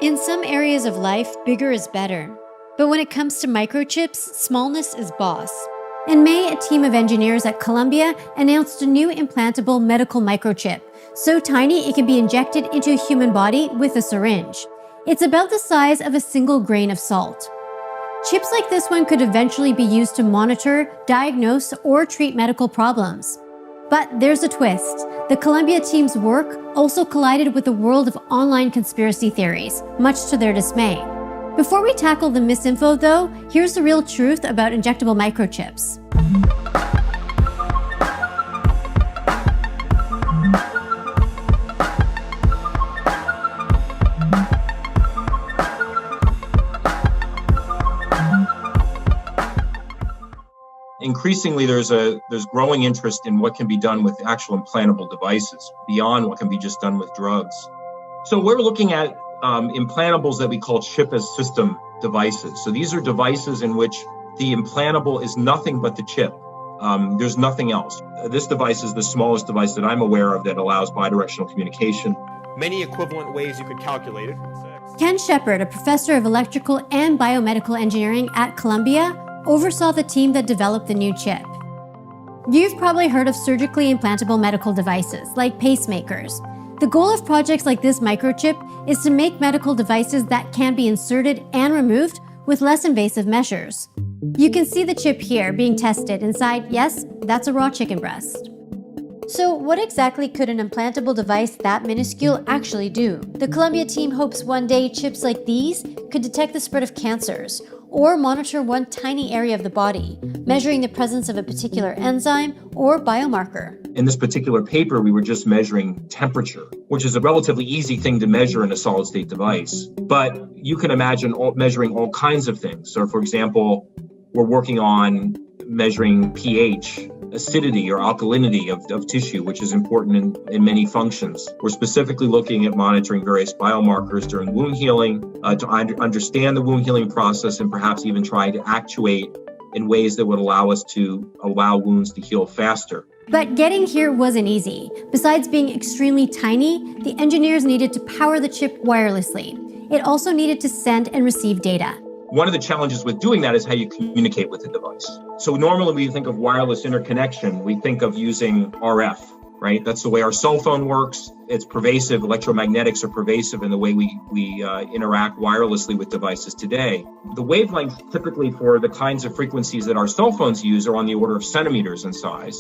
In some areas of life, bigger is better. But when it comes to microchips, smallness is boss. In May, a team of engineers at Columbia announced a new implantable medical microchip, so tiny it can be injected into a human body with a syringe. It's about the size of a single grain of salt. Chips like this one could eventually be used to monitor, diagnose, or treat medical problems. But there's a twist. The Columbia team's work also collided with the world of online conspiracy theories, much to their dismay. Before we tackle the misinfo, though, here's the real truth about injectable microchips. Increasingly, there's growing interest in what can be done with actual implantable devices beyond what can be just done with drugs. So we're looking at implantables that we call chip-as-system devices. So these are devices in which the implantable is nothing but the chip. There's nothing else. This device is the smallest device that I'm aware of that allows bidirectional communication. Many equivalent ways you could calculate it. Ken Shepard, a professor of electrical and biomedical engineering at Columbia, oversaw the team that developed the new chip. You've probably heard of surgically implantable medical devices, like pacemakers. The goal of projects like this microchip is to make medical devices that can be inserted and removed with less invasive measures. You can see the chip here being tested inside, yes, that's a raw chicken breast. So what exactly could an implantable device that minuscule actually do? The Columbia team hopes one day chips like these could detect the spread of cancers or monitor one tiny area of the body, measuring the presence of a particular enzyme or biomarker. In this particular paper, we were just measuring temperature, which is a relatively easy thing to measure in a solid-state device. But you can imagine measuring all kinds of things. So, for example, we're working on measuring pH, acidity or alkalinity of tissue, which is important in many functions. We're specifically looking at monitoring various biomarkers during wound healing to understand the wound healing process and perhaps even try to actuate in ways that would allow us to allow wounds to heal faster. But getting here wasn't easy. Besides being extremely tiny, the engineers needed to power the chip wirelessly. It also needed to send and receive data. One of the challenges with doing that is how you communicate with the device. So normally when we think of wireless interconnection, we think of using RF, right? That's the way our cell phone works. It's pervasive. Electromagnetics are pervasive in the way we interact wirelessly with devices today. The wavelengths typically for the kinds of frequencies that our cell phones use are on the order of centimeters in size.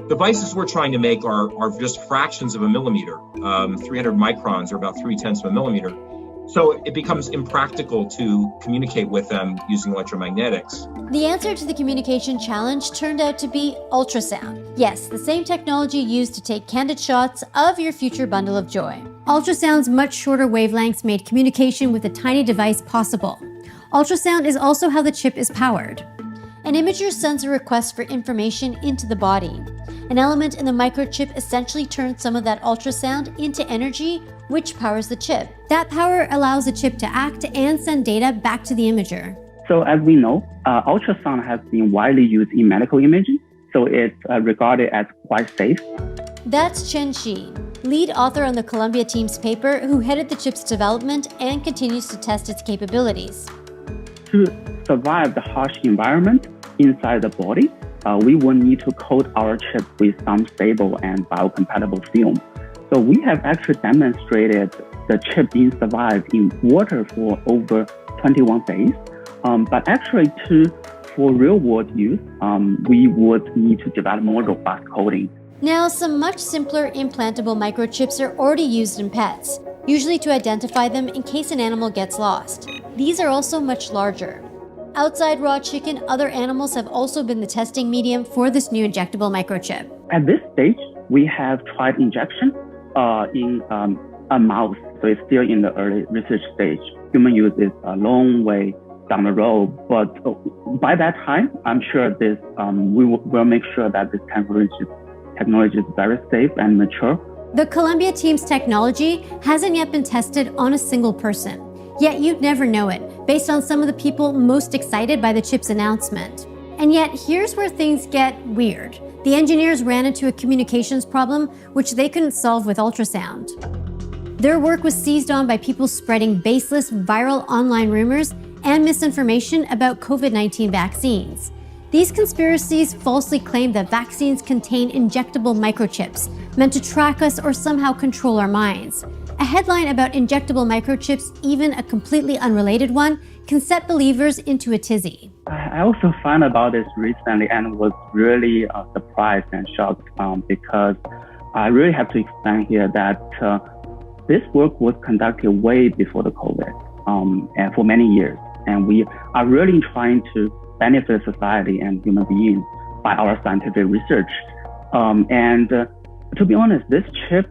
Devices we're trying to make are just fractions of a millimeter. 300 microns or about 0.3 of a millimeter. So it becomes impractical to communicate with them using electromagnetics. The answer to the communication challenge turned out to be ultrasound. Yes, the same technology used to take candid shots of your future bundle of joy. Ultrasound's much shorter wavelengths made communication with a tiny device possible. Ultrasound is also how the chip is powered. An imager sends a request for information into the body. An element in the microchip essentially turns some of that ultrasound into energy, which powers the chip. That power allows the chip to act and send data back to the imager. So as we know, ultrasound has been widely used in medical imaging, so it's regarded as quite safe. That's Chen Shi, lead author on the Columbia team's paper, who headed the chip's development and continues to test its capabilities. To survive the harsh environment inside the body, we will need to coat our chip with some stable and biocompatible film. So we have actually demonstrated the chip being survived in water for over 21 days. But actually, for real-world use, we would need to develop more robust coating. Now, some much simpler implantable microchips are already used in pets, usually to identify them in case an animal gets lost. These are also much larger. Outside raw chicken, other animals have also been the testing medium for this new injectable microchip. At this stage, we have tried injection in a mouse, so it's still in the early research stage. Human use is a long way down the road, but by that time, I'm sure we will make sure that this technology is very safe and mature. The Columbia team's technology hasn't yet been tested on a single person. Yet you'd never know it, based on some of the people most excited by the chip's announcement. And yet, here's where things get weird. The engineers ran into a communications problem which they couldn't solve with ultrasound. Their work was seized on by people spreading baseless viral online rumors and misinformation about COVID-19 vaccines. These conspiracies falsely claim that vaccines contain injectable microchips meant to track us or somehow control our minds. A headline about injectable microchips, even a completely unrelated one, can set believers into a tizzy. I also found about this recently and was really surprised and shocked because I really have to explain here that this work was conducted way before the COVID and for many years. And we are really trying to benefit society and human beings by our scientific research. To be honest, this chip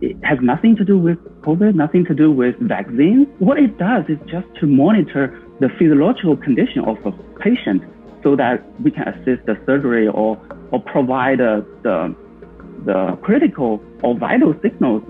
it has nothing to do with COVID, nothing to do with vaccines. What it does is just to monitor the physiological condition of a patient so that we can assist the surgery or provide the critical or vital signals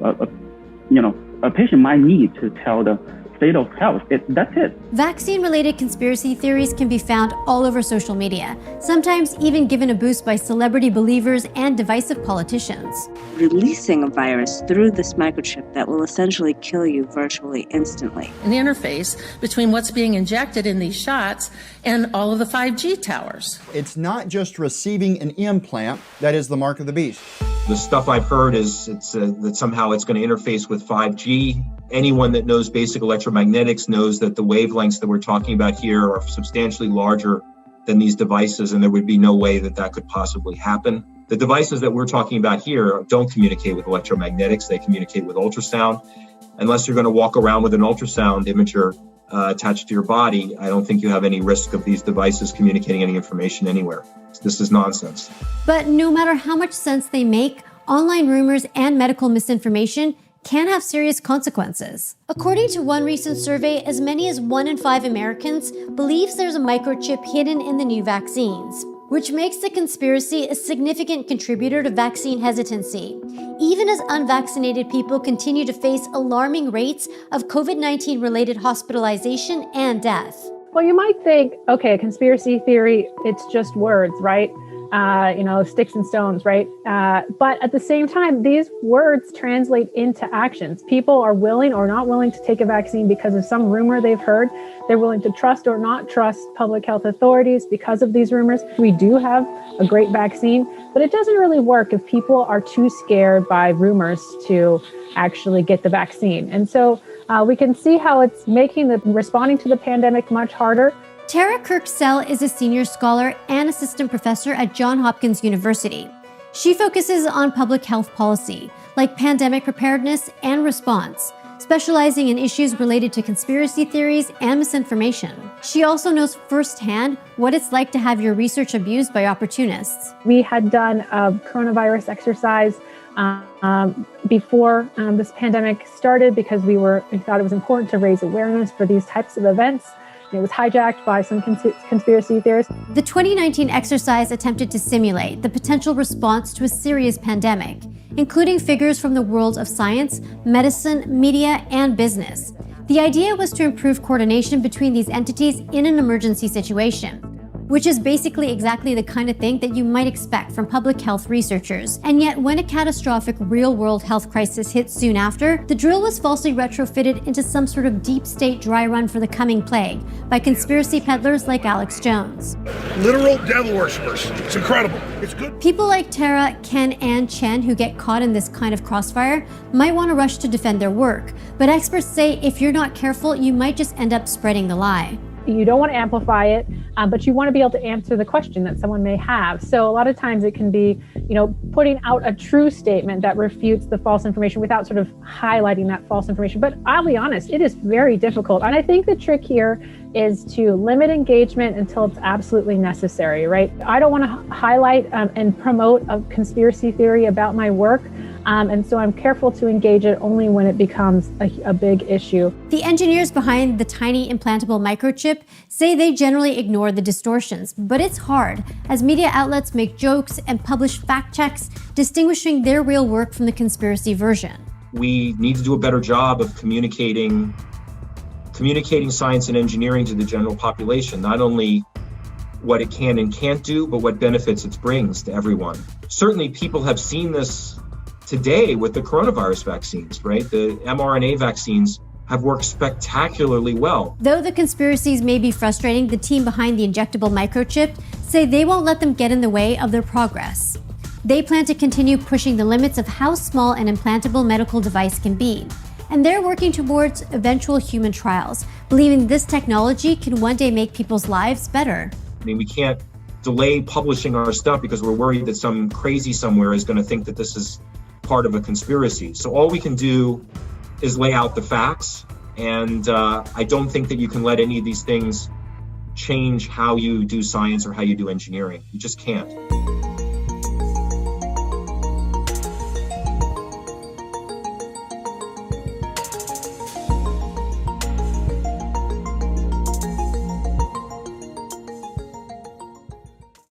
a patient might need to tell the state of health. That's it. Vaccine-related conspiracy theories can be found all over social media, sometimes even given a boost by celebrity believers and divisive politicians. Releasing a virus through this microchip that will essentially kill you virtually instantly. An interface between what's being injected in these shots and all of the 5G towers. It's not just receiving an implant that is the mark of the beast. The stuff I've heard is that somehow it's going to interface with 5G. Anyone that knows basic electromagnetics knows that the wavelengths that we're talking about here are substantially larger than these devices, and there would be no way that that could possibly happen. The devices that we're talking about here don't communicate with electromagnetics, they communicate with ultrasound. Unless you're going to walk around with an ultrasound imager attached to your body, I don't think you have any risk of these devices communicating any information anywhere. This is nonsense. But no matter how much sense they make, online rumors and medical misinformation can have serious consequences. According to one recent survey, as many as 1 in 5 Americans believes there's a microchip hidden in the new vaccines, which makes the conspiracy a significant contributor to vaccine hesitancy, even as unvaccinated people continue to face alarming rates of COVID-19 related hospitalization and death. Well, you might think, okay, a conspiracy theory, it's just words, right? Sticks and stones, right? But at the same time, these words translate into actions. People are willing or not willing to take a vaccine because of some rumor they've heard. They're willing to trust or not trust public health authorities because of these rumors. We do have a great vaccine, but it doesn't really work if people are too scared by rumors to actually get the vaccine. And so we can see how it's making responding to the pandemic much harder. Tara Kirksell is a senior scholar and assistant professor at Johns Hopkins University. She focuses on public health policy, like pandemic preparedness and response, specializing in issues related to conspiracy theories and misinformation. She also knows firsthand what it's like to have your research abused by opportunists. We had done a coronavirus exercise before this pandemic started because we thought it was important to raise awareness for these types of events. It was hijacked by some conspiracy theorists. The 2019 exercise attempted to simulate the potential response to a serious pandemic, including figures from the worlds of science, medicine, media, and business. The idea was to improve coordination between these entities in an emergency situation, which is basically exactly the kind of thing that you might expect from public health researchers. And yet, when a catastrophic real-world health crisis hit soon after, the drill was falsely retrofitted into some sort of deep state dry run for the coming plague by conspiracy peddlers like Alex Jones. Literal devil worshippers. It's incredible. It's good. People like Tara, Ken, and Chen who get caught in this kind of crossfire might want to rush to defend their work, but experts say if you're not careful, you might just end up spreading the lie. You don't want to amplify it, but you want to be able to answer the question that someone may have. So a lot of times it can be, putting out a true statement that refutes the false information without sort of highlighting that false information. But I'll be honest, it is very difficult. And I think the trick here is to limit engagement until it's absolutely necessary, right? I don't want to highlight and promote a conspiracy theory about my work. And so I'm careful to engage it only when it becomes a big issue. The engineers behind the tiny implantable microchip say they generally ignore the distortions, but it's hard as media outlets make jokes and publish fact checks distinguishing their real work from the conspiracy version. We need to do a better job of communicating science and engineering to the general population, not only what it can and can't do, but what benefits it brings to everyone. Certainly people have seen this today with the coronavirus vaccines, right? The mRNA vaccines have worked spectacularly well. Though the conspiracies may be frustrating, the team behind the injectable microchip say they won't let them get in the way of their progress. They plan to continue pushing the limits of how small an implantable medical device can be. And they're working towards eventual human trials, believing this technology can one day make people's lives better. I mean, we can't delay publishing our stuff because we're worried that some crazy somewhere is going to think that this is part of a conspiracy. So all we can do is lay out the facts. And I don't think that you can let any of these things change how you do science or how you do engineering. You just can't.